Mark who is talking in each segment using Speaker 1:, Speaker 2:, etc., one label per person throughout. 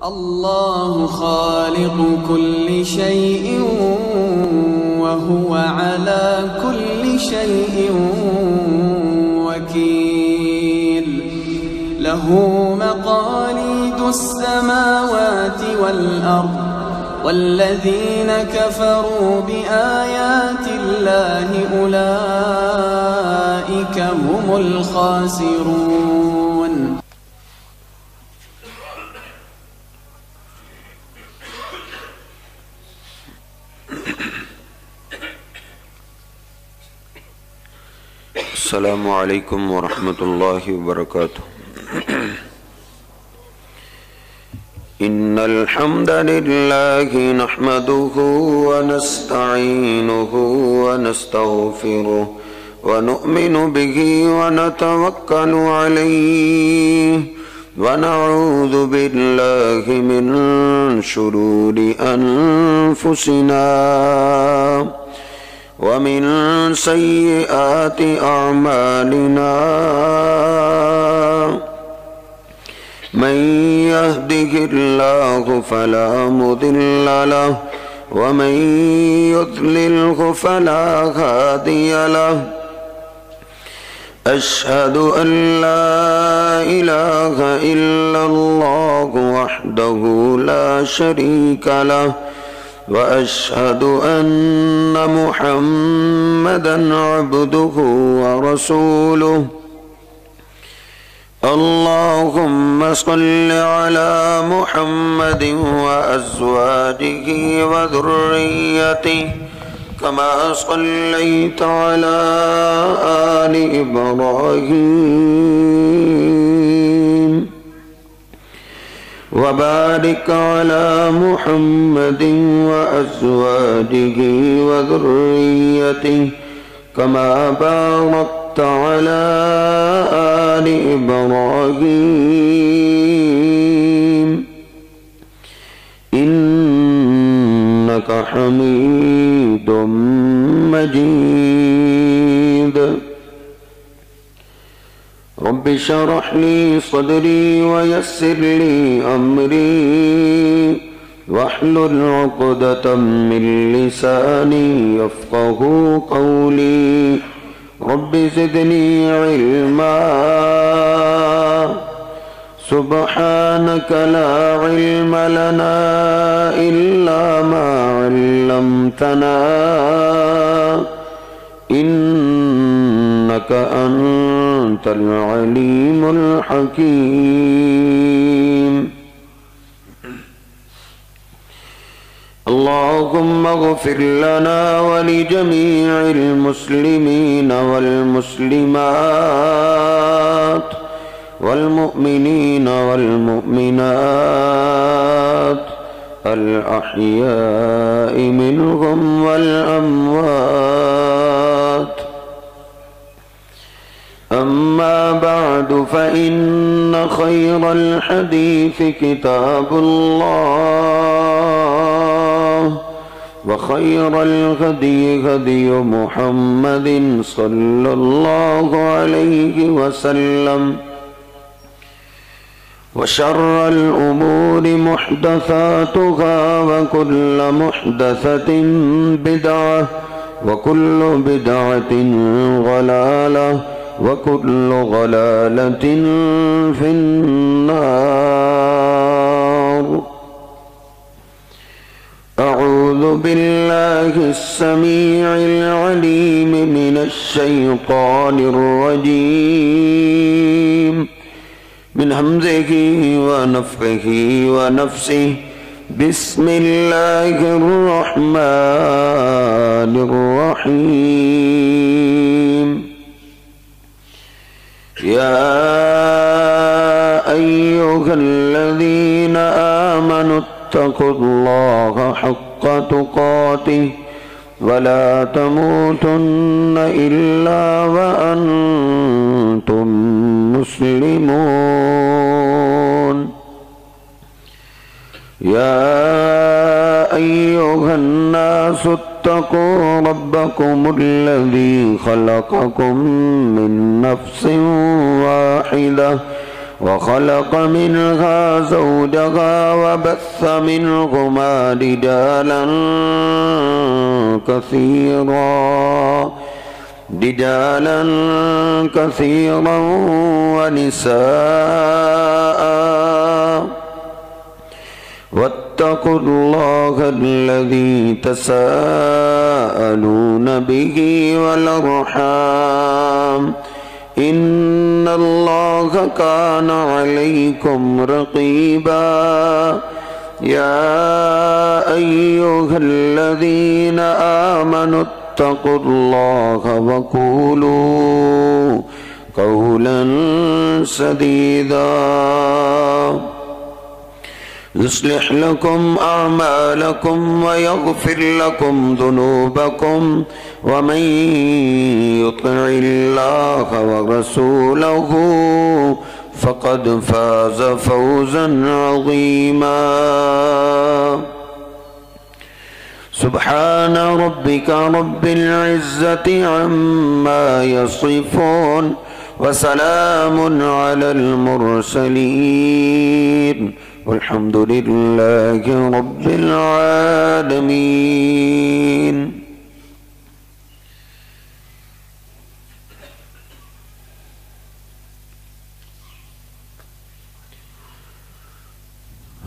Speaker 1: الله خالق كل شيء وهو على كل شيء وكيل. له مقاليد السماوات والأرض والذين كفروا بآيات الله أولئك هم الخاسرون.
Speaker 2: السلام علیکم ورحمۃ اللہ وبرکاتہ. ان الحمد للہ نحمده ونستعینه ونستغفره ونؤمن به ونتوکل علیہ ونعوذ باللہ من شرور انفسنا ومن سيئات أعمالنا من يهده الله فلا مضل له ومن يضلله فلا هادي له. أشهد أن لا إله إلا الله وحده لا شريك له وأشهد أن محمدًا عبده ورسوله. اللهم صل على محمد وأزواجه وذريته كما صليت على آل إبراهيم وبارك على محمد وأزواجه وذريته كما باركت على آل إبراهيم إنك حميد مجيد. رب اشرح لي صدري ويسر لي أمري واحلل عقدة من لساني يفقهوا قولي. رب زدني علما سبحانك لا علم لنا إلا ما علمتنا إنك أنت العليم الحكيم. اللهم اغفر لنا ولجميع المسلمين والمسلمات والمؤمنين والمؤمنات الأحياء منهم والأموات. أما بعد فإن خير الحديث كتاب الله وخير الهدي هدي محمد صلى الله عليه وسلم وشر الأمور محدثاتها وكل محدثة بدعة وكل بدعة ضلالة وكل ضلالة في النار. أعوذ بالله السميع العليم من الشيطان الرجيم من همزه ونفخه ونفسه. بسم الله الرحمن الرحيم. يا أيها الذين آمنوا اتقوا الله حق تقاته ولا تموتن إلا وأنتم مسلمون. يا أيها الناس اتقوا ربكم الذي خلقكم من نفس واحدة وخلق منها زوجها وبث منهما رجالا كثيرا ونساء واتقوا الله الذي تساءلون به والأرحام إن الله كان عليكم رقيبا يا أيها الذين آمنوا اتقوا الله وقولوا قولا سديدا يصلح لكم أعمالكم ويغفر لكم ذنوبكم ومن يطع الله ورسوله فقد فاز فوزا عظيما سبحان ربك رب العزة عما يصفون وسلام على المرسلين والحمد لله رب العالمين.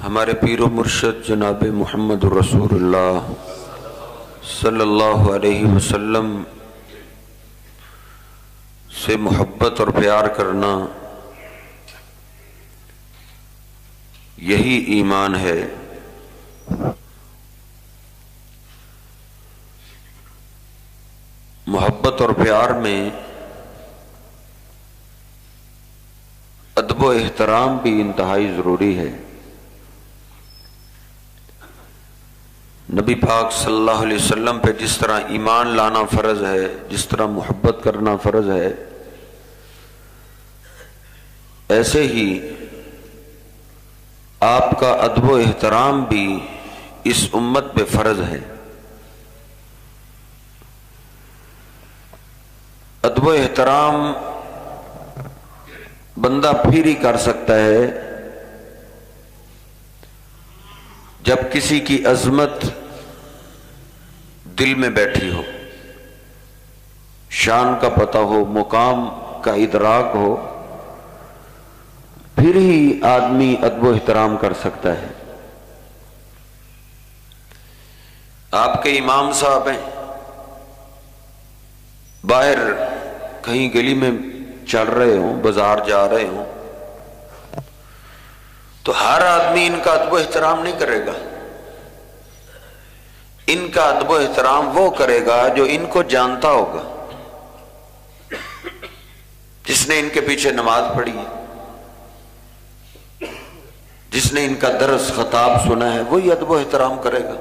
Speaker 3: ہمارے پیر و مرشد جناب محمد رسول اللہ صلی اللہ علیہ وسلم سے محبت اور پیار کرنا یہی ایمان ہے. محبت اور پیار میں ادب و احترام بھی انتہائی ضروری ہے. نبی پاک صلی اللہ علیہ وسلم پہ جس طرح ایمان لانا فرض ہے، جس طرح محبت کرنا فرض ہے، ایسے ہی آپ کا ادب و احترام بھی اس امت پہ فرض ہے. ادب و احترام بندہ پھر ہی کر سکتا ہے جب کسی کی عظمت دل میں بیٹھی ہو، شان کا پتہ ہو، مقام کا ادراک ہو، پھر ہی آدمی ادب و احترام کر سکتا ہے. آپ کے امام صاحب ہیں، باہر کہیں گلی میں چل رہے ہوں، بازار جا رہے ہوں، تو ہر آدمی ان کا ادب و احترام نہیں کرے گا. ان کا ادب و احترام وہ کرے گا جو ان کو جانتا ہوگا، جس نے ان کے پیچھے نماز پڑھی ہے، جس نے ان کا درس خطاب سنا ہے، وہی ادب و احترام کرے گا.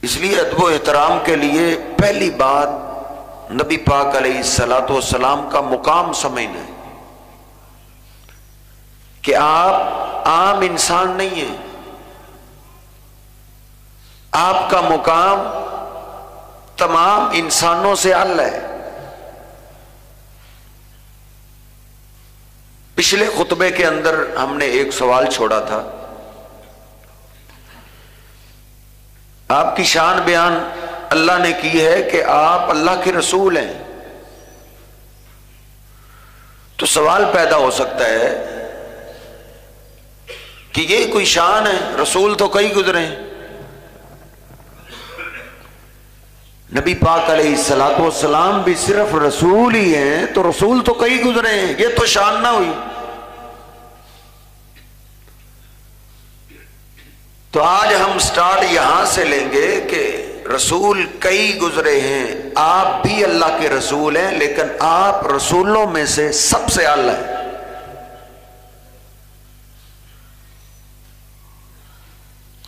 Speaker 3: اس لیے ادب و احترام کے لیے پہلی بات نبی پاک علیہ الصلاۃ والسلام کا مقام سمجھنا ہے کہ آپ عام انسان نہیں ہیں. آپ کا مقام تمام انسانوں سے اعلیٰ ہے. پچھلے خطبے کے اندر ہم نے ایک سوال چھوڑا تھا. آپ کی شان بیان اللہ نے کی ہے کہ آپ اللہ کے رسول ہیں. تو سوال پیدا ہو سکتا ہے کہ یہ کوئی شان ہے؟ رسول تو کئی گزرے ہیں. نبی پاک علیہ الصلوۃ والسلام بھی صرف رسول ہی ہیں، تو رسول تو کئی گزرے ہیں، یہ تو شان نہ ہوئی. تو آج ہم سٹارٹ یہاں سے لیں گے کہ رسول کئی گزرے ہیں، آپ بھی اللہ کے رسول ہیں، لیکن آپ رسولوں میں سے سب سے اعلیٰ ہیں.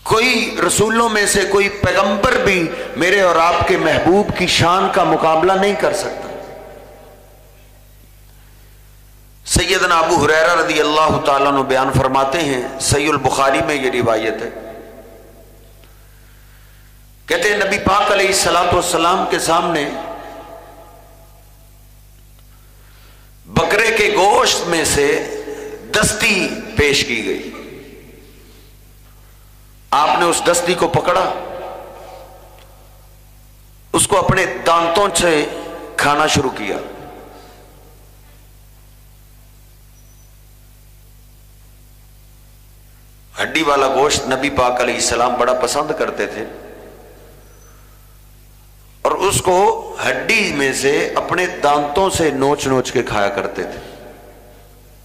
Speaker 3: کوئی رسولوں میں سے کوئی پیغمبر بھی میرے اور آپ کے محبوب کی شان کا مقابلہ نہیں کر سکتا. سیدنا ابو ہریرہ رضی اللہ تعالیٰ عنہ بیان فرماتے ہیں، صحیح البخاری میں یہ روایت ہے، کہتے ہیں نبی پاک علیہ الصلوۃ والسلام کے سامنے بکرے کے گوشت میں سے دستی پیش کی گئی. آپ نے اس دستی کو پکڑا, اس کو اپنے دانتوں سے کھانا شروع کیا. ہڈی والا گوشت نبی پاک علیہ السلام بڑا پسند کرتے تھے, اور اس کو ہڈی میں سے اپنے دانتوں سے نوچ نوچ کے کھایا کرتے تھے.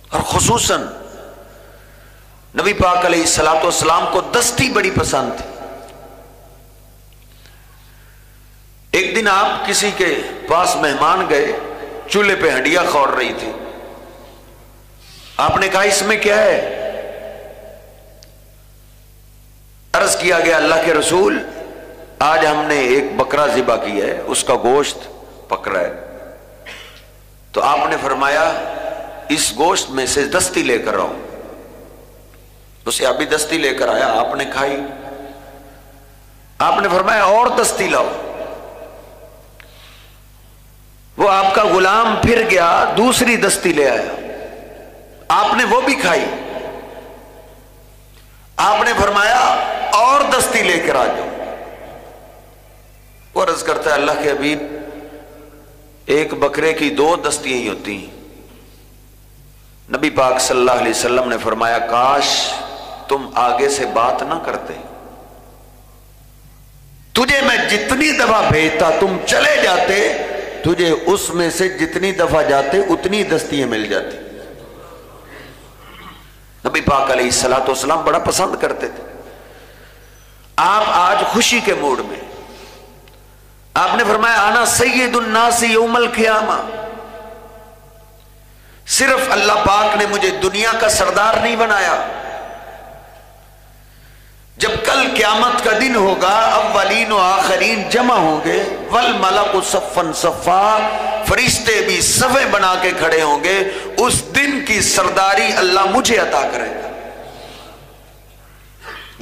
Speaker 3: اور خصوصاً نبی پاک علیہ السلام کو دستی بڑی پسند تھی. ایک دن آپ کسی کے پاس مہمان گئے, چولہے پہ ہڈیاں کھور رہی تھی. آپ نے کہا اس میں کیا ہے؟ عرض کیا گیا اللہ کے رسول آج ہم نے ایک بکرا ذبح کیا ہے, اس کا گوشت پک رہا ہے. تو آپ نے فرمایا اس گوشت میں سے دستی لے کر آؤ. اسے ابھی دستی لے کر آیا, آپ نے کھائی. آپ نے فرمایا اور دستی لاؤ. وہ آپ کا غلام پھر گیا, دوسری دستی لے آیا, آپ نے وہ بھی کھائی. آپ نے فرمایا اور دستی لے کر آ جاؤ. وہ عرض کرتا ہے اللہ کے حبیب ایک بکرے کی 2 دستیاں ہی ہوتی ہیں. نبی پاک صلی اللہ علیہ وسلم نے فرمایا کاش تم آگے سے بات نہ کرتے, تجھے میں جتنی دفعہ بھیجتا تم چلے جاتے, تجھے اس میں سے جتنی دفعہ جاتے اتنی دستیاں مل جاتی. نبی پاک علیہ السلام بڑا پسند کرتے تھے. آپ آج خوشی کے موڈ میں, آپ نے فرمایا انا سید الناس یوم القیامہ. صرف اللہ پاک نے مجھے دنیا کا سردار نہیں بنایا, جب کل قیامت کا دن ہوگا اولین و آخرین جمع ہوں گے, والملک صفا صفا, فرشتے بھی صفیں بنا کے کھڑے ہوں گے, اس دن کی سرداری اللہ مجھے عطا کرے گا.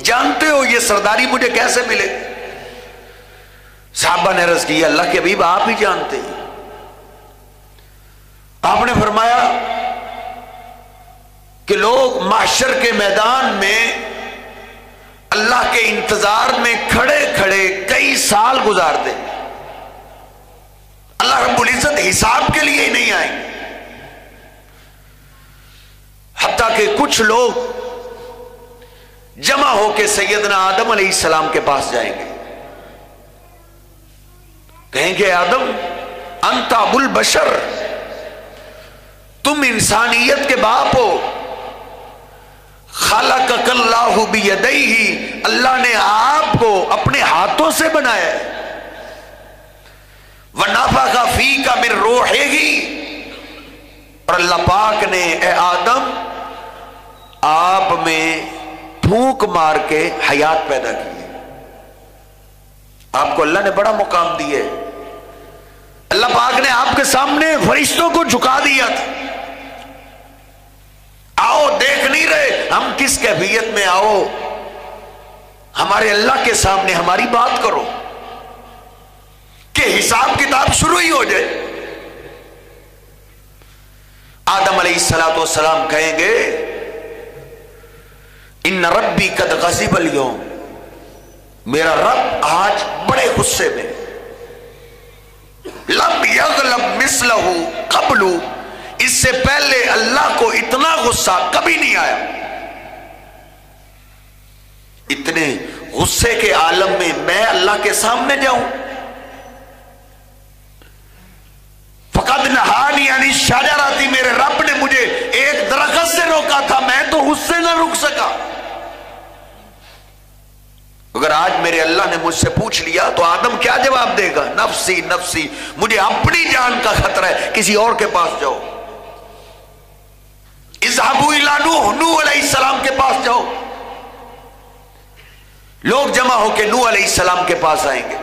Speaker 3: جانتے ہو یہ سرداری مجھے کیسے ملے؟ صحابہ نے عرض کی اللہ کے حبیب آپ ہی جانتے ہیں. آپ نے فرمایا کہ لوگ محشر کے میدان میں اللہ کے انتظار میں کھڑے کھڑے کئی سال گزار دیں, اللہ رب العزت حساب کے لیے ہی نہیں آئیں گے. حتیٰ کہ کچھ لوگ جمع ہو کے سیدنا آدم علیہ السلام کے پاس جائیں گے, کہیں گے آدم انت ابو البشر, تم انسانیت کے باپ ہو. خلقک اللہ بیدیہ, اللہ نے آپ کو اپنے ہاتھوں سے بنایا ہے. ونفخ فیک من روحہ, اور اللہ پاک نے اے آدم آپ میں پھونک مار کے حیات پیدا کی ہے. آپ کو اللہ نے بڑا مقام دیا ہے. اللہ پاک نے آپ کے سامنے فرشتوں کو جھکا دیا تھا. آؤ دیکھ نہیں رہے ہم کس کیفیت میں, آؤ ہمارے اللہ کے سامنے ہماری بات کرو کہ حساب کتاب شروع ہی ہو جائے. آدم علیہ السلام کہیں گے ان ربی قد غضب اليوم, میرا رب آج بڑے غصے میں. لم یغلب مثلہ قبل, اس سے پہلے اللہ کو اتنا غصہ کبھی نہیں آیا. اتنے غصے کے عالم میں اللہ کے سامنے جاؤں. فقد نہانی عن الشجرہ, میرے رب نے مجھے ایک درخت سے روکا تھا, میں تو اس سے نہ رک سکا. اگر آج میرے اللہ نے مجھ سے پوچھ لیا تو آدم کیا جواب دے گا؟ نفسی نفسی, مجھے اپنی جان کا خطرہ ہے, کسی اور کے پاس جاؤ. اذهبوا الى نوح, نوح علیہ السلام کے پاس جاؤ. لوگ جمع ہو کے نوح علیہ السلام کے پاس آئیں گے.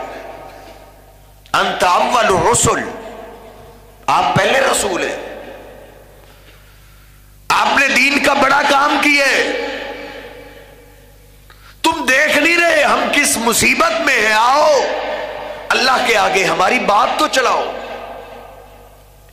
Speaker 3: انت اول الرسل, آپ پہلے رسول ہیں, آپ نے دین کا بڑا کام کیا ہے. تم دیکھ نہیں رہے ہم کس مصیبت میں ہیں, آؤ اللہ کے آگے ہماری بات تو چلاؤ.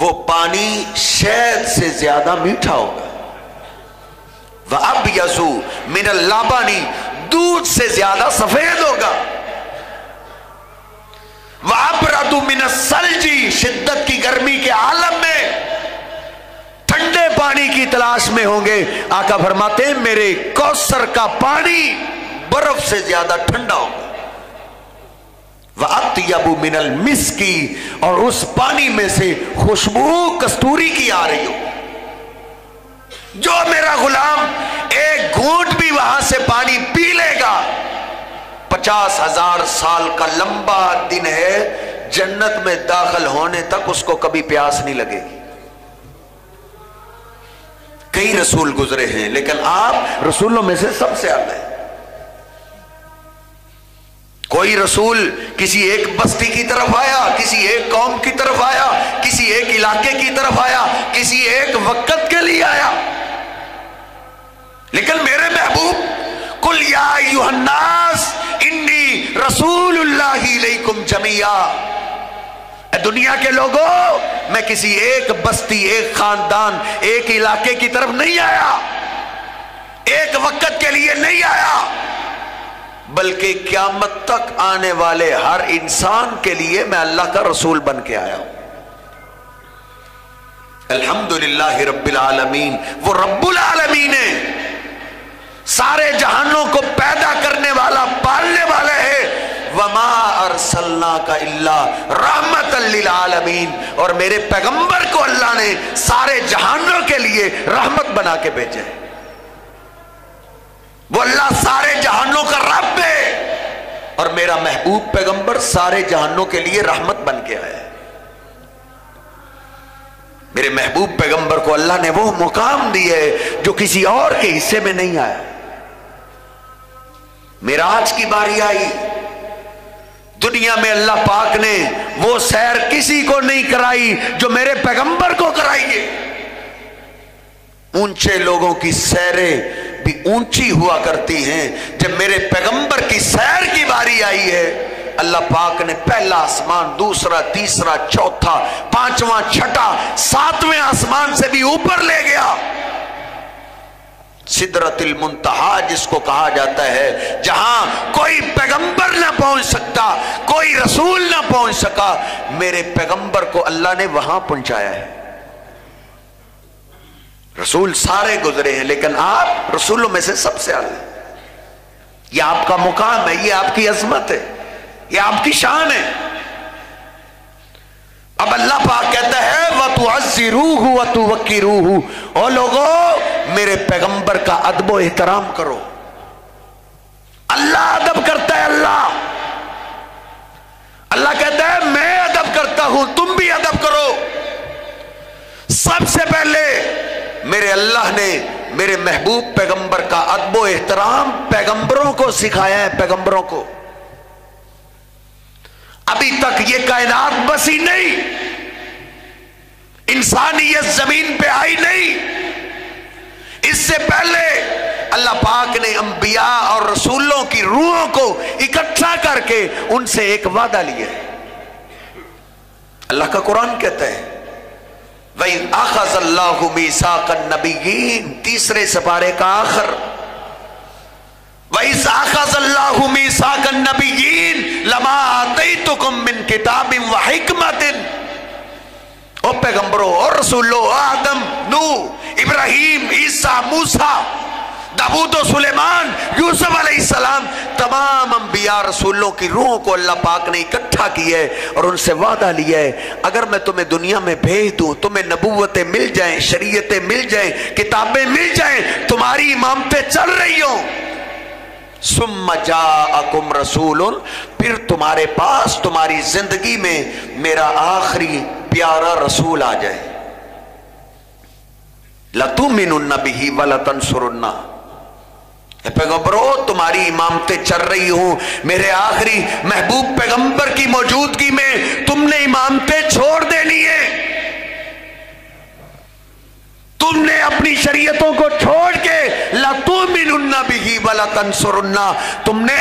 Speaker 3: وہ پانی شہد سے زیادہ میٹھا ہوگا. وَأَبْيَضُ مِنَ اللَّبَنِ دودھ سے زیادہ سفید ہوگا. وَأَبْرَدُ مِنَ الثَّلْجِ شدت کی گرمی کے عالم میں ٹھنڈے پانی کی تلاش میں ہوں گے. آقا فرماتے ہیں میرے کوثر کا پانی برف سے زیادہ ٹھنڈا ہوگا. وَأَطْيَبُ مِنَ الْمِسْكِ اور اس پانی میں سے خوشبو کستوری کی آ رہی ہو. جو میرا غلام ایک گھونٹ بھی وہاں سے پانی پی لے گا 50,000 سال کا لمبا دن ہے، جنت میں داخل ہونے تک اس کو کبھی پیاس نہیں لگے گی. کئی رسول گزرے ہیں لیکن آپ رسولوں میں سے سب سے اعلی ہیں. کوئی رسول کسی ایک بستی کی طرف آیا، کسی ایک قوم کی طرف آیا، کسی ایک علاقے کی طرف آیا، کسی ایک وقت کے لیے آیا. لیکن میرے محبوب قل یا ایھا الناس انی رسول اللہ الیکم جمیعا، اے دنیا کے لوگوں میں کسی ایک بستی، ایک خاندان، ایک علاقے کی طرف نہیں آیا، ایک وقت کے لیے نہیں آیا، بلکہ قیامت تک آنے والے ہر انسان کے لیے میں اللہ کا رسول بن کے آیا ہوں. الحمدللہ رب العالمین، وہ رب العالمین ہے، سارے جہانوں کو پیدا کرنے والا، پالنے والا ہے. وما ارسلناک الا رحمۃ للعالمین، اور میرے پیغمبر کو اللہ نے سارے جہانوں کے لیے رحمت بنا کے بھیجا ہے. وہ اللہ سارے جہانوں کا رب ہے اور میرا محبوب پیغمبر سارے جہانوں کے لیے رحمت بن کے آیا ہے. میرے محبوب پیغمبر کو اللہ نے وہ مقام دی ہے جو کسی اور کے حصے میں نہیں آیا. معراج کی باری آئی، دنیا میں اللہ پاک نے وہ سیر کسی کو نہیں کرائی جو میرے پیغمبر کو کرائی ہے. اونچے لوگوں کی سیریں بھی اونچی ہوا کرتی ہیں. جب میرے پیغمبر کی سیر کی باری آئی ہے، اللہ پاک نے پہلا آسمان، دوسرا، تیسرا، چوتھا، پانچواں، چھٹا، ساتویں آسمان سے بھی اوپر لے گیا. سدرۃ المنتہا جس کو کہا جاتا ہے، جہاں کوئی پیغمبر نہ پہنچ سکتا، کوئی رسول نہ پہنچ سکا، میرے پیغمبر کو اللہ نے وہاں پہنچایا ہے. رسول سارے گزرے ہیں لیکن آپ رسولوں میں سے سب سے اعلی. یہ آپ کا مقام ہے، یہ آپ کی عظمت ہے، یہ آپ کی شان ہے. اب اللہ پاک کہتا ہے وَتُعَزِّرُوهُ وَتُوَقِّرُوهُ، او لوگوں میرے پیغمبر کا ادب و احترام کرو. اللہ ادب کرتا ہے. اللہ کہتا ہے میں ادب کرتا ہوں، تم بھی ادب کرو. سب سے پہلے میرے اللہ نے میرے محبوب پیغمبر کا ادب و احترام پیغمبروں کو سکھایا ہے. پیغمبروں کو ابھی تک یہ کائنات بسی نہیں، انسانیت زمین پہ آئی نہیں. اس سے پہلے اللہ پاک نے انبیاء اور رسولوں کی روحوں کو اکٹھا کر کے ان سے ایک وعدہ لیا ہے. اللہ کا قرآن کہتا ہے وَإِذْ أَخَذَ اللَّهُ مِيثَاقَ النَّبِيِّينَ، تیسرے سپارے کا آخر. وَإِذْ أَخَذَ اللَّهُ مِيثَاقَ النَّبِيِّينَ لَمَا آتَيْتُكُم مِّن كِتَابٍ وَحِكْمَةٍ، او پیغمبروں اور رسولوں، آدم، نوح، ابراہیم، عیسیٰ، موسیٰ، داؤد و سلیمان، یوسف علیہ السلام، تمام انبیاء رسولوں کی روحوں کو اللہ پاک نے اکٹھا کیا ہے اور ان سے وعدہ لیا ہے اگر میں تمہیں دنیا میں بھیج دوں، تمہیں نبوتیں مل جائیں، شریعتیں مل جائیں، کتابیں مل جائیں، تمہاری امامتیں چل رہی ہوں، ثم جاءکم رسول، پھر تمہارے پاس تمہاری زندگی میں میرا آخری پیارا رسول آ جائے، لَتُؤْمِنُنَّ بِهِ وَلَتَنْصُرُنَّهُ، پیغمبروں تمہاری امامتیں چل رہی ہوں، میرے آخری محبوب پیغمبر کی موجودگی میں تم نے امامتیں چھوڑ دینی ہے، تم نے اپنی شریعتوں کو چھوڑ کے لَتُؤْمِنُنَّ بِهِ وَلَتَنْصُرُنَّهُ، تم نے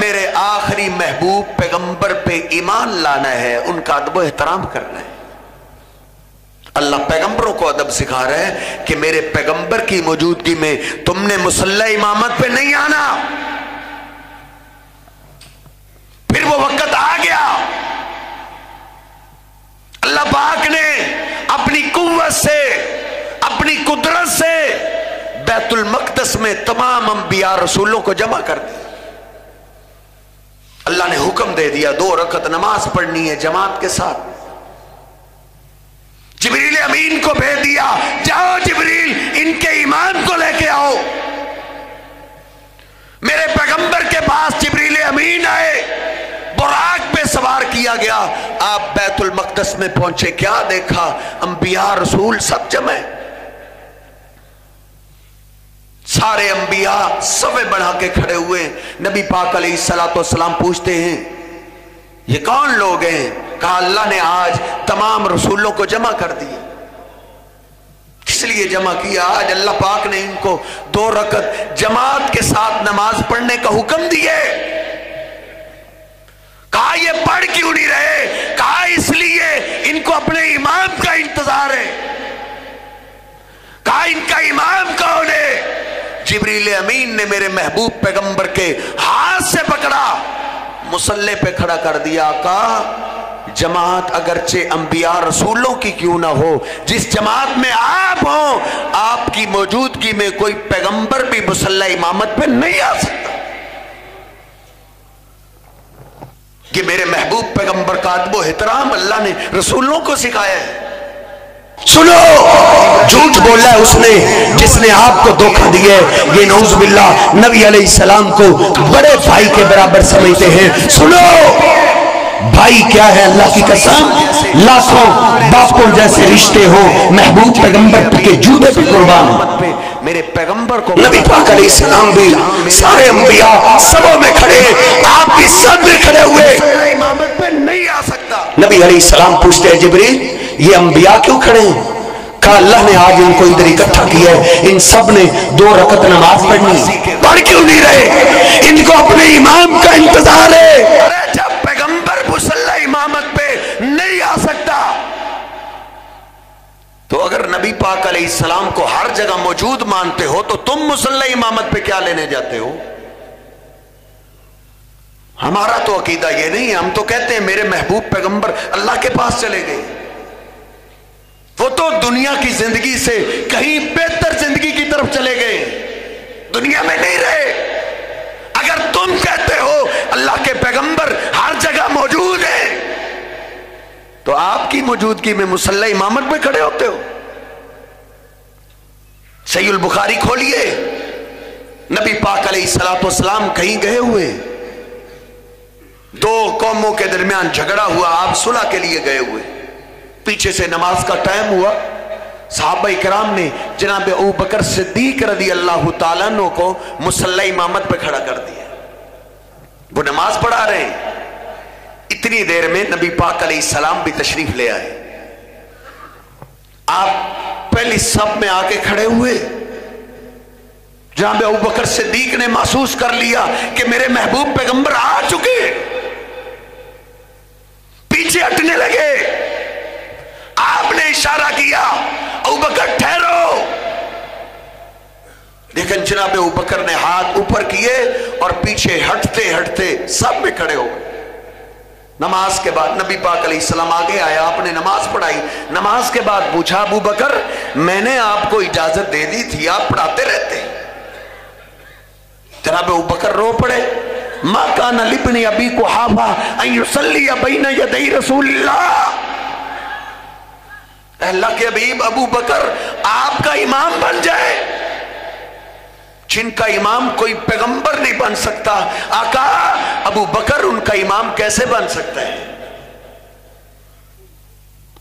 Speaker 3: میرے آخری محبوب پیغمبر پہ ایمان لانا ہے، ان کا ادب و احترام کرنا ہے. اللہ پیغمبروں کو ادب سکھا رہا ہے کہ میرے پیغمبر کی موجودگی میں تم نے مصلی امامت پہ نہیں آنا. پھر وہ وقت آ گیا، اللہ پاک نے اپنی قوت سے، اپنی قدرت سے بیت المقدس میں تمام انبیاء رسولوں کو جمع کر دیا. اللہ نے حکم دے دیا 2 رکعت نماز پڑھنی ہے جماعت کے ساتھ. جبریل امین کو بھیج دیا، جاؤ جبریل ان کے ایمان کو لے کے آؤ. میرے پیغمبر کے پاس جبریل امین آئے، براق پہ سوار کیا گیا. آپ بیت المقدس میں پہنچے، کیا دیکھا؟ انبیاء رسول سب جمع، سارے انبیاء صفیں بنا کے کھڑے ہوئے. نبی پاک علیہ السلام پوچھتے ہیں یہ کون لوگ ہیں؟ کہا اللہ نے آج تمام رسولوں کو جمع کر دیا. کس لیے جمع کیا؟ آج اللہ پاک نے ان کو 2 رکعت جماعت کے ساتھ نماز پڑھنے کا حکم دیے. کہا یہ پڑھ کیوں نہیں رہے؟ کہا اس لیے ان کو اپنے امام کا انتظار ہے. کہا ان کا امام کون ہے؟ جبریل امین نے میرے محبوب پیغمبر کے ہاتھ سے پکڑا، مصلی پہ کھڑا کر دیا. کہا جماعت اگرچہ انبیاء رسولوں کی کیوں نہ ہو، جس جماعت میں آپ ہوں، آپ کی موجودگی میں کوئی پیغمبر بھی مصلی امامت پہ نہیں آ سکتا. کہ میرے محبوب پیغمبر کا ادب و احترام اللہ نے رسولوں کو سکھایا ہے. سنو، جھوٹ بولا ہے اس نے جس نے آپ کو دھوکہ دیا ہے. یہ نعوذ باللہ نبی علیہ السلام کو بڑے بھائی کے برابر سمجھتے ہیں. سنو، بھائی کیا ہے؟ اللہ کی قسم لاکھوں باپوں جیسے رشتے ہو، محبوب پیغمبر کے جوتے پہ قربان. میرے پیغمبر کو نبی پاک علیہ السلام بھی سارے انبیاء سبوں میں کھڑے، آپ بھی سب میں کھڑے ہوئے، امامت پہ نہیں آ سکتا. نبی علیہ السلام پوچھتے ہیں جبریل یہ انبیاء کیوں کھڑے ہیں؟ کہا اللہ نے آج ان کو ادھر اکٹھا کیا ہے، ان سب نے 2 رکعت نماز پڑھنی. پڑھ کیوں نہیں رہے؟ ان کو اپنے امام کا انتظار ہے. جب پیغمبر مصلی امامت پہ نہیں آ سکتا تو اگر نبی پاک علیہ السلام کو ہر جگہ موجود مانتے ہو تو تم مصلی امامت پہ کیا لینے جاتے ہو؟ ہمارا تو عقیدہ یہ نہیں ہے. ہم تو کہتے ہیں میرے محبوب پیغمبر اللہ کے پاس چلے گئے، وہ تو دنیا کی زندگی سے کہیں بہتر زندگی کی طرف چلے گئے، دنیا میں نہیں رہے. اگر تم کہتے ہو اللہ کے پیغمبر ہر جگہ موجود ہیں تو آپ کی موجودگی میں مصلی امامت میں کھڑے ہوتے ہو. صحیح البخاری کھولیے، نبی پاک علیہ السلام کہیں گئے ہوئے، 2 قوموں کے درمیان جھگڑا ہوا، آپ صلح کے لیے گئے ہوئے، پیچھے سے نماز کا ٹائم ہوا. صحابہ کرام نے جناب ابو بکر صدیق رضی اللہ تعالیٰ عنہ کو مصلی امامت پہ کھڑا کر دیا. وہ نماز پڑھا رہے ہیں. اتنی دیر میں نبی پاک علیہ السلام بھی تشریف لے آئے. آپ پہلی صف میں آ کے کھڑے ہوئے. جناب ابو بکر صدیق نے محسوس کر لیا کہ میرے محبوب پیغمبر آ چکے، پیچھے ہٹنے لگے. آپ نے اشارہ کیا ابو بکر ٹھہرو، لیکن جناب ابو بکر نے ہاتھ اوپر کیے اور پیچھے ہٹتے ہٹتے سب میں کھڑے ہو گئے. نماز کے بعد نبی پاک علیہ السلام آگے آیا، آپ نے نماز پڑھائی. نماز کے بعد پوچھا ابو بکر میں نے آپ کو اجازت دے دی تھی، آپ پڑھاتے رہتے. جناب ابو بکر رو پڑے. ما کان لابن ابی قحافہ ان یصلی بین یدی رسول اللہ. اللہ کے حبیب ابو بکر آپ کا امام بن جائے. جن کا امام کوئی پیغمبر نہیں بن سکتا، آقا ابو بکر ان کا امام کیسے بن سکتا ہے؟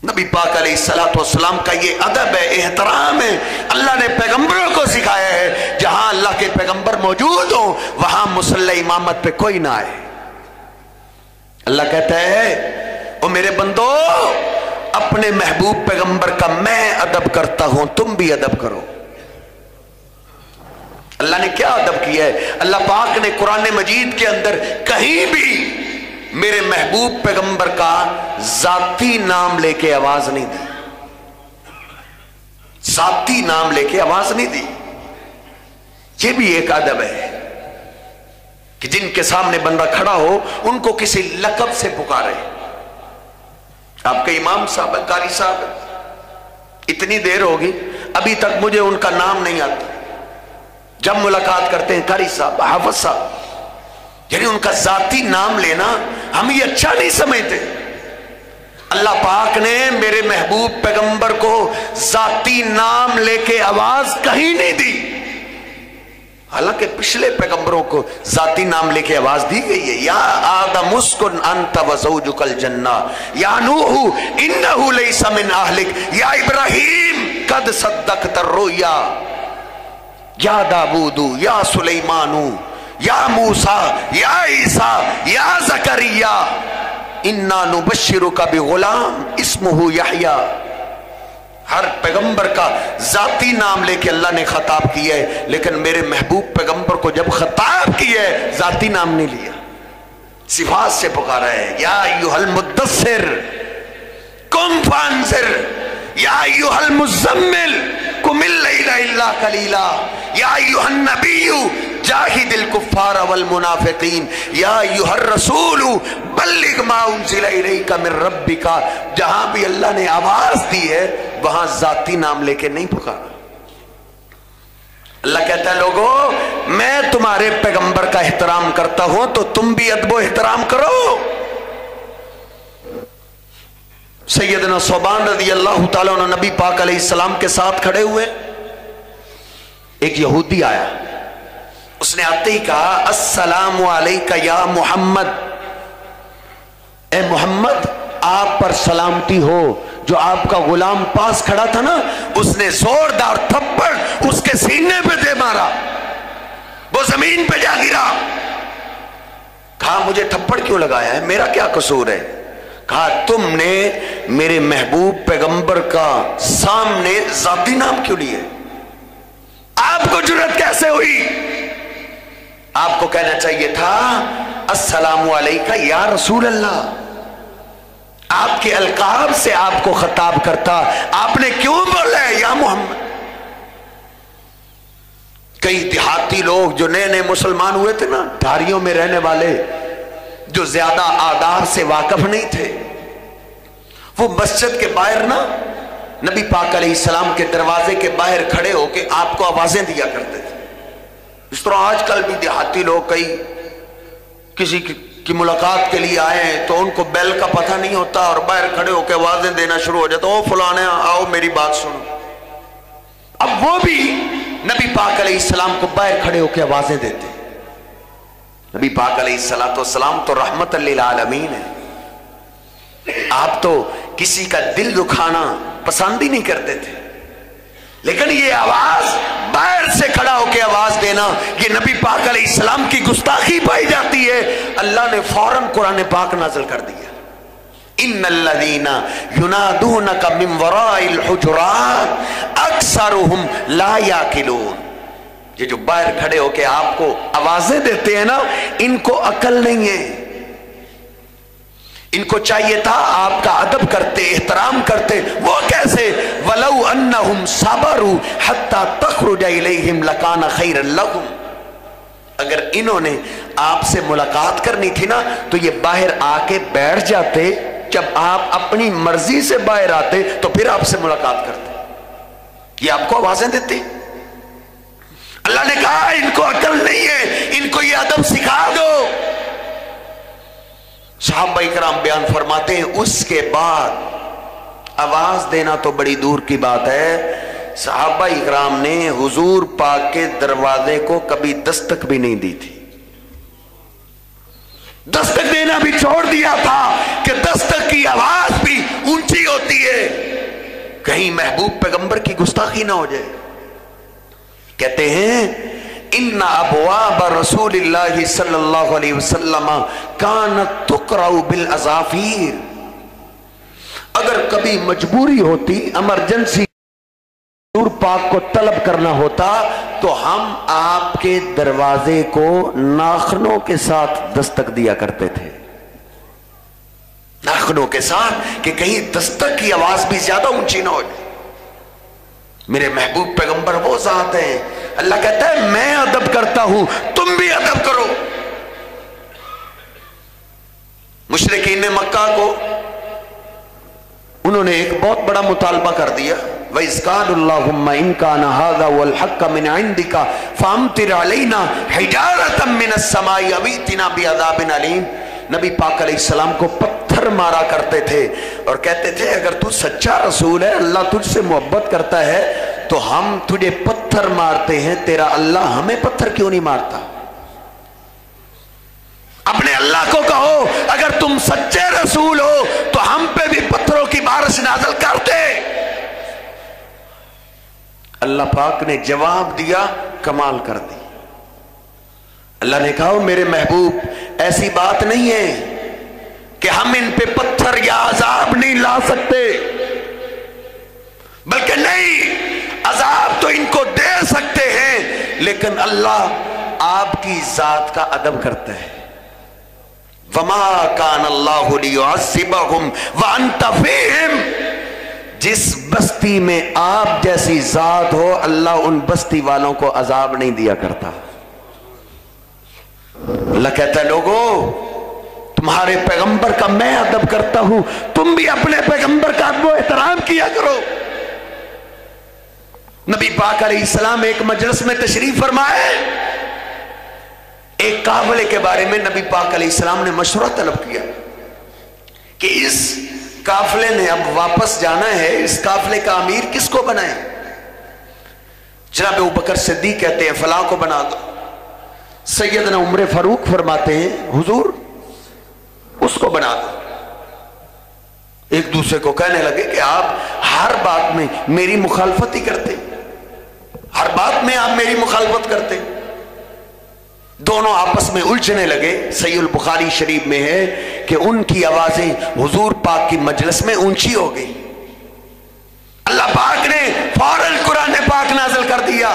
Speaker 3: نبی پاک علیہ السلام کا یہ ادب ہے، احترام ہے. اللہ نے پیغمبروں کو سکھایا ہے جہاں اللہ کے پیغمبر موجود ہوں وہاں مصلی امامت پہ کوئی نہ آئے. اللہ کہتا ہے او میرے بندو، اپنے محبوب پیغمبر کا میں ادب کرتا ہوں، تم بھی ادب کرو. اللہ نے کیا ادب کیا ہے؟ اللہ پاک نے قرآن مجید کے اندر کہیں بھی میرے محبوب پیغمبر کا ذاتی نام لے کے آواز نہیں دی. ذاتی نام لے کے آواز نہیں دی. یہ بھی ایک ادب ہے کہ جن کے سامنے بندہ کھڑا ہو ان کو کسی لقب سے پکارے. آپ کے امام صاحب قاری صاحب اتنی دیر ہوگی ابھی تک مجھے ان کا نام نہیں آتا. جب ملاقات کرتے ہیں قاری صاحب حافظ صاحب، یعنی ان کا ذاتی نام لینا ہم یہ اچھا نہیں سمجھتے. اللہ پاک نے میرے محبوب پیغمبر کو ذاتی نام لے کے آواز کہیں نہیں دی، حالانکہ پچھلے پیغمبروں کو ذاتی نام لے کے آواز دی گئی ہے. یا آدم اسکن انت وزوجک الجنہ، یا نوح انہ لیس من اہلک، یا ابراہیم قد صدقت الرؤیا، یا داود یا سلیمان یا موسیٰ یا عیسیٰ یا زکریا انا نبشرک بغلام اسمہ یحییٰ. ہر پیغمبر کا ذاتی نام لے کے اللہ نے خطاب کیا ہے، لیکن میرے محبوب پیغمبر کو جب خطاب کیا ہے ذاتی نام نہیں لیا، صفات سے پکارا ہے. یا ایھا المدثر قم فانذر، یا ایھا المزمل قم اللیل الا قلیلا، یا ایھا النبی جاہد الکفار والمنافقین، یا ایھا الرسول بلغ ما انزل الیک من ربک. جہاں بھی اللہ نے آواز دی ہے وہاں ذاتی نام لے کے نہیں پکارا. اللہ کہتا ہے لوگوں میں تمہارے پیغمبر کا احترام کرتا ہوں تو تم بھی ادب و احترام کرو. سیدنا ثوبان رضی اللہ تعالیٰ عنہ نبی پاک علیہ السلام کے ساتھ کھڑے ہوئے. ایک یہودی آیا، اس نے آتے ہی کہا السلام علیکہ یا محمد، اے محمد آپ پر سلامتی ہو. جو آپ کا غلام پاس کھڑا تھا نا اس نے زوردار تھپڑ اس کے سینے پہ دے مارا، وہ زمین پہ جا گرا. کہا مجھے تھپڑ کیوں لگایا ہے، میرا کیا قصور ہے؟ کہا تم نے میرے محبوب پیغمبر کا سامنے ذاتی نام کیوں لیے؟ آپ کو جرأت کیسے ہوئی؟ آپ کو کہنا چاہیے تھا السلام علیکہ یا رسول اللہ. آپ کے القاب سے آپ کو خطاب کرتا، آپ نے کیوں بولا ہے یا محمد؟ کئی دیہاتی لوگ جو نئے نئے مسلمان ہوئے تھے نا، دھاریوں میں رہنے والے جو زیادہ آداب سے واقف نہیں تھے، وہ مسجد کے باہر نا نبی پاک علیہ السلام کے دروازے کے باہر کھڑے ہو کے آپ کو آوازیں دیا کرتے تھے. اس طرح آج کل بھی دیہاتی لوگ کئی کسی کی ملاقات کے لیے آئے ہیں تو ان کو بیل کا پتہ نہیں ہوتا اور باہر کھڑے ہو کے آوازیں دینا شروع ہو جاتا، او فلانے آؤ میری بات سنو. اب وہ بھی نبی پاک علیہ السلام کو باہر کھڑے ہو کے آوازیں دیتے. نبی پاک علیہ السلام تو رحمت للعالمین ہے، آپ تو کسی کا دل دکھانا پسند ہی نہیں کرتے تھے، لیکن یہ آواز باہر سے کھڑا ہو کے آواز دینا یہ نبی پاک علیہ السلام کی گستاخی پائی جاتی ہے. اللہ نے فوراً قرآن پاک نازل کر دیا، ان الذین ینادونک من وراء الحجرات اکثرهم لا یعقلون. یہ جو باہر کھڑے ہو کے آپ کو آوازیں دیتے ہیں نا ان کو عقل نہیں ہے. ان کو چاہیے تھا آپ کا ادب کرتے، احترام کرتے. وہ کیسے؟ وَلَوْ أَنَّهُمْ صَبَرُوا حَتَّى تَخْرُجَ إِلَيْهِمْ لَكَانَ خَيْرًا لَهُمْ. اگر انہوں نے آپ سے ملاقات کرنی تھی نا تو یہ باہر آ کے بیٹھ جاتے، جب آپ اپنی مرضی سے باہر آتے تو پھر آپ سے ملاقات کرتے. یہ آپ کو آوازیں دیتے. اللہ نے کہا ان کو عقل نہیں ہے، ان کو یہ ادب سکھا دو. صحابہ اکرام بیان فرماتے ہیں اس کے بعد آواز دینا تو بڑی دور کی بات ہے، صحابہ اکرام نے حضور پاک کے دروازے کو کبھی دستک بھی نہیں دی تھی. دستک دینا بھی چھوڑ دیا تھا کہ دستک کی آواز بھی اونچی ہوتی ہے، کہیں محبوب پیغمبر کی گستاخی نہ ہو جائے. کہتے ہیں ان ابواب رسول اللہ صلی اللہ علیہ وسلم کانت تقرأ بالاظافیر. اگر کبھی مجبوری ہوتی، ایمرجنسی حضور پاک کو طلب کرنا ہوتا تو ہم آپ کے دروازے کو ناخنوں کے ساتھ دستک دیا کرتے تھے، ناخنوں کے ساتھ، کہ کہیں دستک کی آواز بھی زیادہ اونچی نہ ہو جائے. میرے محبوب پیغمبر وہ ذات ہیں، اللہ کہتا ہے میں ادب کرتا ہوں، تم بھی ادب کرو۔ مشرکین مکہ کو انہوں نے ایک بہت بڑا مطالبہ کر دیا، وَإِذْ قَالُوا اللَّهُمَّ إِنْ كَانَ هَذَا هُوَ الْحَقَّ مِنْ عِنْدِكَ فَأَمْطِرْ عَلَيْنَا حِجَارَةً مِنَ السَّمَاءِ أَوْ ائْتِنَا بِعَذَابٍ أَلِيمٍ۔ نبی پاک علیہ السلام کو پتھر مارا کرتے تھے اور کہتے تھے اگر تو سچا رسول ہے، اللہ تجھ سے محبت کرتا ہے تو ہم تجھے پتھر مارتے ہیں، تیرا اللہ ہمیں پتھر کیوں نہیں مارتا؟ اپنے اللہ کو کہو اگر تم سچے رسول ہو تو ہم پہ بھی پتھروں کی بارش نازل کر دے۔ اللہ پاک نے جواب دیا، کمال کر دی۔ اللہ نے کہا میرے محبوب ایسی بات نہیں ہے کہ ہم ان پہ پتھر یا عذاب نہیں لا سکتے، بلکہ نہیں، عذاب تو ان کو دے سکتے ہیں، لیکن اللہ آپ کی ذات کا ادب کرتا ہے۔ وَمَا كَانَ اللَّهُ لِيُعَذِّبَهُمْ وَأَنْتَ فِيهِمْ، جس بستی میں آپ جیسی ذات ہو اللہ ان بستی والوں کو عذاب نہیں دیا کرتا۔ اللہ کہتا ہے لوگو تمہارے پیغمبر کا میں ادب کرتا ہوں، تم بھی اپنے پیغمبر کا ادب و احترام کیا کرو۔ نبی پاک علیہ السلام ایک مجلس میں تشریف فرمائے، ایک قافلے کے بارے میں نبی پاک علیہ السلام نے مشورہ طلب کیا کہ اس قافلے نے اب واپس جانا ہے، اس قافلے کا امیر کس کو بنائیں؟ جناب ابوبکر صدیق کہتے ہیں فلاں کو بنا دو۔ سیدنا عمر فاروق فرماتے ہیں حضور اس کو بنا دو۔ ایک دوسرے کو کہنے لگے کہ آپ ہر بات میں میری مخالفت ہی کرتے، ہر بات میں آپ میری مخالفت کرتے۔ دونوں آپس میں الجھنے لگے۔ صحیح البخاری شریف میں ہے کہ ان کی آوازیں حضور پاک کی مجلس میں اونچی ہو گئی۔ اللہ پاک نے فوراً قرآن پاک نازل کر دیا۔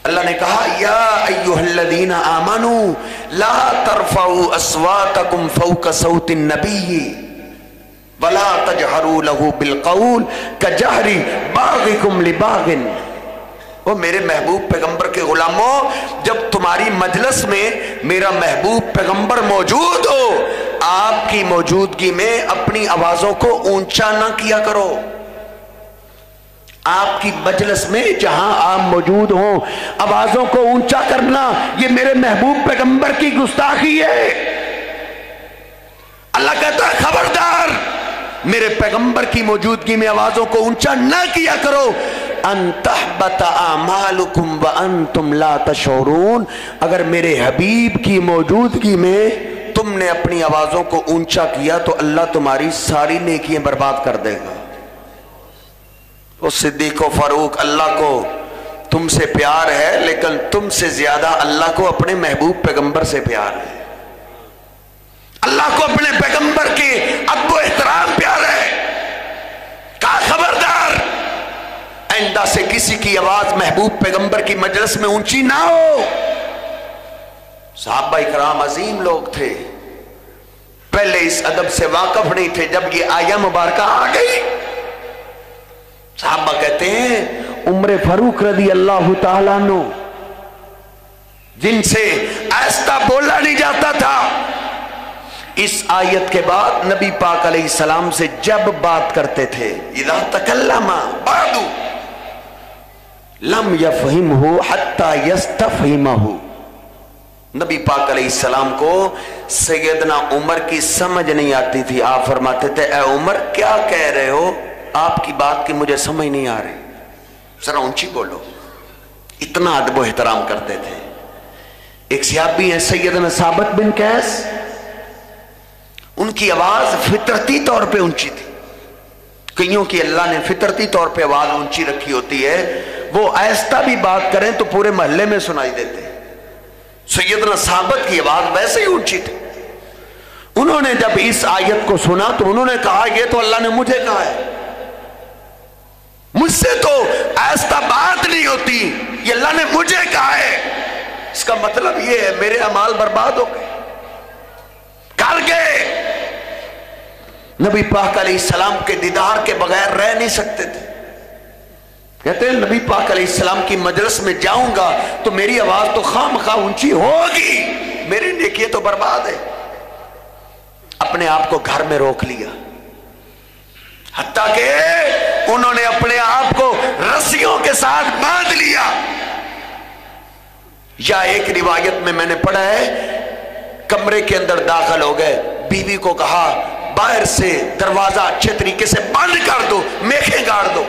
Speaker 3: اللہ نے کہا یا ایھا الذین آمنوا لا ترفعوا اصواتکم فوق صوت النبی ولا تجہروا له بالقول کجہر بعضکم لبعض۔ وہ میرے محبوب پیغمبر کے غلاموں، جب تمہاری مجلس میں میرا محبوب پیغمبر موجود ہو، آپ کی موجودگی میں اپنی آوازوں کو اونچا نہ کیا کرو۔ آپ کی مجلس میں جہاں آپ موجود ہوں آوازوں کو اونچا کرنا یہ میرے محبوب پیغمبر کی گستاخی ہے۔ اللہ کہتا ہے خبردار، میرے پیغمبر کی موجودگی میں آوازوں کو اونچا نہ کیا کرو۔ ان تحبط اعمالکم وانتم لا تشعرون، اگر میرے حبیب کی موجودگی میں تم نے اپنی آوازوں کو اونچا کیا تو اللہ تمہاری ساری نیکیاں برباد کر دے گا۔ وہ صدیق و فاروق، اللہ کو تم سے پیار ہے لیکن تم سے زیادہ اللہ کو اپنے محبوب پیغمبر سے پیار ہے۔ اللہ کو اپنے پیغمبر کے ادب و احترام پیار ہے۔ کہا خبردار، آئندہ سے کسی کی آواز محبوب پیغمبر کی مجلس میں اونچی نہ ہو۔ صحابہ اکرام عظیم لوگ تھے، پہلے اس ادب سے واقف نہیں تھے، جب یہ آیہ مبارکہ آ گئی صحابہ کہتے ہیں عمر فاروق رضی اللہ تعالیٰ عنہ جن سے ایسا بولا نہیں جاتا تھا، اس آیت کے بعد نبی پاک علیہ السلام سے جب بات کرتے تھے اذا تکلم بعد لم یفہمہ حتی یستفہمہ، نبی پاک علیہ السلام کو سیدنا عمر کی سمجھ نہیں آتی تھی۔ آپ فرماتے تھے اے عمر کیا کہہ رہے ہو، آپ کی بات کی مجھے سمجھ نہیں آ رہی، ذرا اونچی بولو۔ اتنا ادب و احترام کرتے تھے۔ ایک صحابی ہیں سیدنا ثابت بن قیس، ان کی آواز فطرتی طور پہ اونچی تھی۔ کئیوں کی اللہ نے فطرتی طور پہ آواز اونچی رکھی ہوتی ہے، وہ آہستہ بھی بات کریں تو پورے محلے میں سنائی دیتے۔ سیدنا ثابت کی آواز ویسے ہی اونچی تھی۔ انہوں نے جب اس آیت کو سنا تو انہوں نے کہا یہ تو اللہ نے مجھے کہا ہے، مجھ سے تو آہستہ بات نہیں ہوتی، یہ اللہ نے مجھے کہا ہے۔ اس کا مطلب یہ ہے میرے اعمال برباد ہو گئے، کر گئے۔ نبی پاک علیہ السلام کے دیدار کے بغیر رہ نہیں سکتے تھے۔ کہتے ہیں نبی پاک علیہ السلام کی مجلس میں جاؤں گا تو میری آواز تو خواہ اونچی ہوگی، میری نیکی تو برباد ہے۔ اپنے آپ کو گھر میں روک لیا، حتیٰ کہ انہوں نے اپنے آپ کو رسیوں کے ساتھ باندھ لیا۔ یا ایک روایت میں نے پڑھا ہے کمرے کے اندر داخل ہو گئے، بیوی کو کہا باہر سے دروازہ اچھے طریقے سے بند کر دو، میخیں گاڑ دو،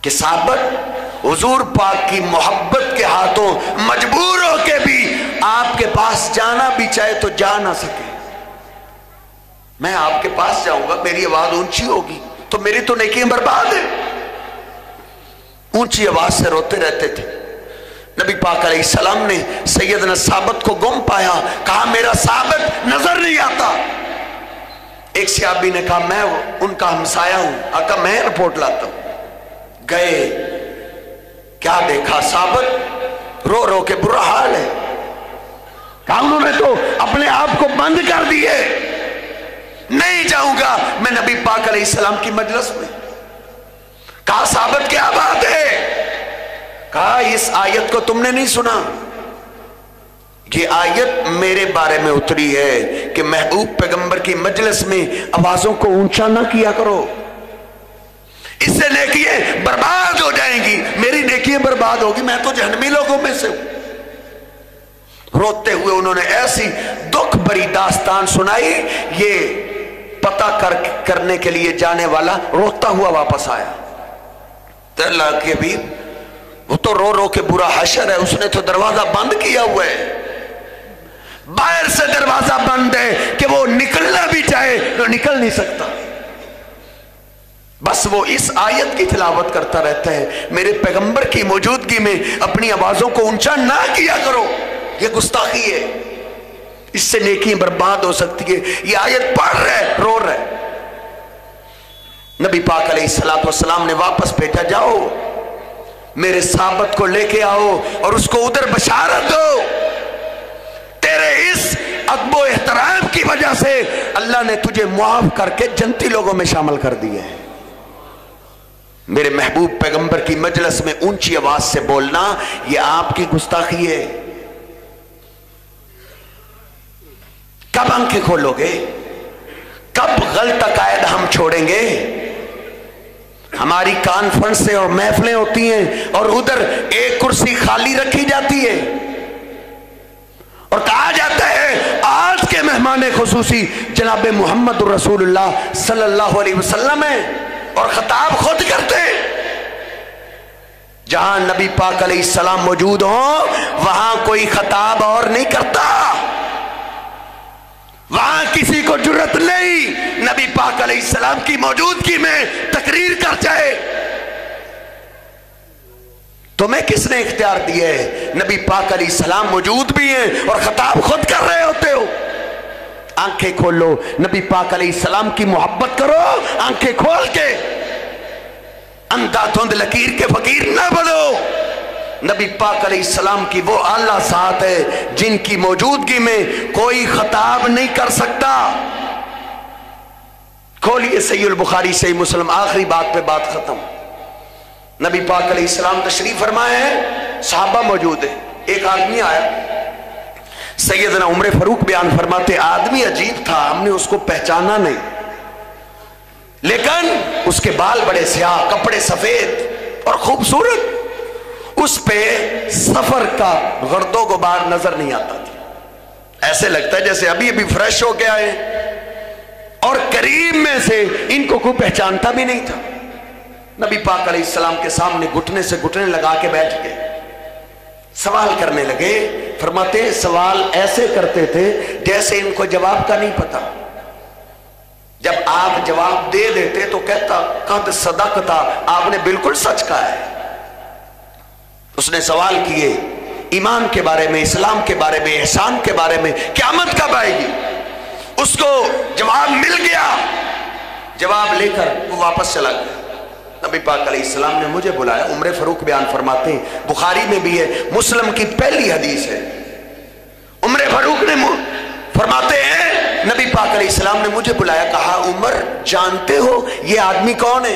Speaker 3: کہ صحابت حضور پاک کی محبت کے ہاتھوں مجبور ہو کے بھی آپ کے پاس جانا بھی چاہے تو جا نہ سکے۔ میں آپ کے پاس جاؤں گا، میری آواز اونچی ہوگی تو میری تو نیکیاں برباد ہیں۔ اونچی آواز سے روتے رہتے تھے۔ نبی پاک علیہ السلام نے سیدنا ثابت کو گم پایا، کہا میرا ثابت نظر نہیں آتا۔ ایک صحابی نے کہا میں ان کا ہمسایہ ہوں، آقا میں رپورٹ لاتا ہوں۔ گئے، کیا دیکھا؟ ثابت رو رو کے برا حال ہے۔ کہا انہوں نے تو اپنے آپ کو بند کر دیے، نہیں جاؤں گا میں نبی پاک علیہ السلام کی مجلس میں۔ کہا ثابت کیا بات ہے؟ کہا اس آیت کو تم نے نہیں سنا؟ یہ آیت میرے بارے میں اتری ہے کہ محبوب پیغمبر کی مجلس میں آوازوں کو اونچا نہ کیا کرو، اس سے نیکیاں برباد ہو جائیں گی، میری نیکیاں برباد ہوگی، میں تو جہنمی لوگوں میں سے ہوں۔ روتے ہوئے انہوں نے ایسی دکھ بری داستان سنائی، یہ پتہ کرنے کے لیے جانے والا روتا ہوا واپس آیا۔ تو اللہ کے بھی وہ تو رو رو کے برا حشر ہے، اس نے تو دروازہ بند کیا ہوا ہے، باہر سے دروازہ بند ہے کہ وہ نکلنا بھی چاہے تو نکل نہیں سکتا۔ بس وہ اس آیت کی تلاوت کرتا رہتا ہے، میرے پیغمبر کی موجودگی میں اپنی آوازوں کو اونچا نہ کیا کرو، یہ گستاخی ہے، اس سے نیکی برباد ہو سکتی ہے۔ یہ آیت پڑھ رہے رو رہے، نبی پاک علیہ السلام نے واپس بھیجا، جاؤ میرے ثابت کو لے کے آؤ اور اس کو ادھر بشارت دو، تیرے اس ادب و احترام کی وجہ سے اللہ نے تجھے معاف کر کے جنتی لوگوں میں شامل کر دیے ہیں۔ میرے محبوب پیغمبر کی مجلس میں اونچی آواز سے بولنا یہ آپ کی گستاخی ہے۔ کب آنکھیں کھولو گے؟ کب غلط عقائد ہم چھوڑیں گے؟ ہماری کانفرنسیں اور محفلیں ہوتی ہیں اور ادھر ایک کرسی خالی رکھی جاتی ہے اور کہا جاتا ہے آج کے مہمان خصوصی جناب محمد رسول اللہ صلی اللہ علیہ وسلم ہے، اور خطاب خود کرتے ہیں۔ جہاں نبی پاک علیہ السلام موجود ہوں وہاں کوئی خطاب اور نہیں کرتا، وہاں کسی کو جرت نہیں نبی پاک علیہ السلام کی موجودگی میں تقریر کر جائے۔ تمہیں کس نے اختیار دیا ہے؟ نبی پاک علیہ السلام موجود بھی ہیں اور خطاب خود کر رہے ہوتے ہو۔ آنکھیں کھولو، نبی پاک علیہ السلام کی محبت کرو، آنکھیں کھول کے، اندھا دھند لکیر کے فقیر نہ بنو۔ نبی پاک علیہ السلام کی وہ اعلیٰ ذات ہے جن کی موجودگی میں کوئی خطاب نہیں کر سکتا۔ کھولیے صحیح البخاری صحیح مسلم، آخری بات پہ بات ختم۔ نبی پاک علیہ السلام تشریف فرمائے ہیں، صحابہ موجود ہیں، ایک آدمی آیا، سیدنا عمر فاروق بیان فرماتے آدمی عجیب تھا، ہم نے اس کو پہچانا نہیں، لیکن اس کے بال بڑے سیاہ، کپڑے سفید اور خوبصورت، اس پہ سفر کا گرد و غبار نظر نہیں آتا تھا، ایسے لگتا ہے جیسے ابھی ابھی فریش ہو کے آئے، اور قریب میں سے ان کو کوئی پہچانتا بھی نہیں تھا۔ نبی پاک علیہ السلام کے سامنے گھٹنے سے گھٹنے لگا کے بیٹھ گئے، سوال کرنے لگے، فرماتے سوال ایسے کرتے تھے جیسے ان کو جواب کا نہیں پتا، جب آپ جواب دے دیتے تو کہتا قد صدقتا، آپ نے بالکل سچ کہا ہے۔ اس نے سوال کیے ایمان کے بارے میں، اسلام کے بارے میں، احسان کے بارے میں، قیامت کب آئے گی، اس کو جواب مل گیا، جواب لے کر وہ واپس چلا گیا۔ نبی پاک علیہ السلام نے مجھے بلایا، عمر فاروق بیان فرماتے ہیں، بخاری میں بھی ہے، مسلم کی پہلی حدیث ہے، عمر فاروق نے فرماتے ہیں نبی پاک علیہ السلام نے مجھے بلایا، کہا عمر جانتے ہو یہ آدمی کون ہے؟